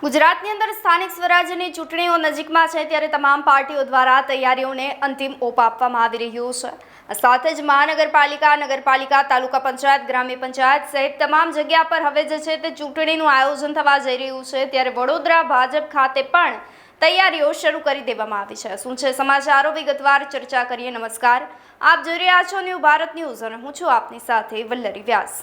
ગુજરાતની અંદર સ્થાનિક સ્વરાજ્યની ચૂંટણીઓ નજીકમાં છે ત્યારે તમામ પાર્ટીઓ દ્વારા તૈયારીઓને અંતિમ ઓપ આપવામાં આવી રહ્યો છે। સાથે જ મહાનગરપાલિકા, નગરપાલિકા, તાલુકા પંચાયત, ગ્રામ્ય પંચાયત સહિત તમામ જગ્યા પર હવે જે છે તે ચૂંટણીનું આયોજન થવા જઈ રહ્યું છે ત્યારે વડોદરા ભાજપ ખાતે પણ તૈયારીઓ શરૂ કરી દેવામાં આવી છે। શું છે સમાચારો વિગતવાર ચર્ચા કરીએ। નમસ્કાર, આપ જોઈ રહ્યા છો ન્યૂ ભારત ન્યૂઝ અને હું છું આપની સાથે વલ્લરી વ્યાસ।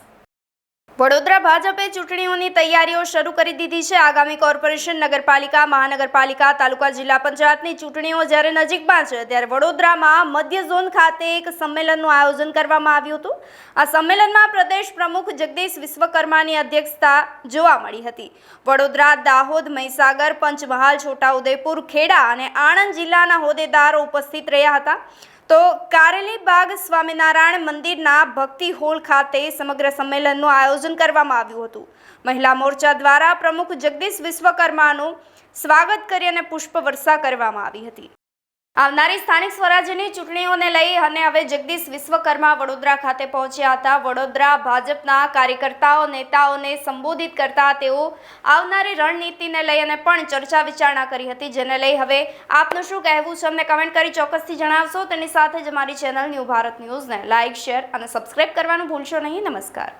વડોદરા ભાજપે ચૂંટણીઓની તૈયારીઓ શરૂ કરી દીધી છે। આગામી કોર્પોરેશન, નગરપાલિકા, મહાનગરપાલિકા, તાલુકા, જિલ્લા પંચાયતની ચૂંટણીઓ જ્યારે નજીકમાં છે ત્યારે વડોદરામાં મધ્ય ઝોન ખાતે એક સંમેલનનું આયોજન કરવામાં આવ્યું હતું। આ સંમેલનમાં પ્રદેશ પ્રમુખ જગદીશ વિશ્વકર્માની અધ્યક્ષતા જોવા મળી હતી। વડોદરા, દાહોદ, મહીસાગર, પંચમહાલ, છોટાઉદેપુર, ખેડા અને આણંદ જિલ્લાના હોદ્દેદારો ઉપસ્થિત રહ્યા હતા। તો કારેલીબાગ સ્વામિનારાયણ મંદિરના ભક્તિ હોલ ખાતે સમગ્ર સંમેલનનું આયોજન કરવામાં આવ્યું હતું। મહિલા મોરચા દ્વારા પ્રમુખ જગદીશ વિશ્વકર્માનું સ્વાગત કરી અને પુષ્પવર્ષા કરવામાં આવી હતી। આવનારી સ્થાનિક સ્વરાજ્યની ચૂંટણીઓને લઈ અને હવે જગદીશ વિશ્વકર્મા વડોદરા ખાતે પહોંચ્યા હતા। વડોદરા ભાજપના કાર્યકર્તાઓ, નેતાઓને સંબોધિત કરતા તેઓ આવનારી રણનીતિને લઈ અને પણ ચર્ચા વિચારણા કરી હતી, જેને લઈ હવે આપનું શું કહેવું છે અમને કમેન્ટ કરી ચોક્કસથી જણાવશો। તેની સાથે જ અમારી ચેનલ ન્યૂ ભારત ન્યૂઝને લાઇક, શેર અને સબસ્ક્રાઇબ કરવાનું ભૂલશો નહીં। નમસ્કાર।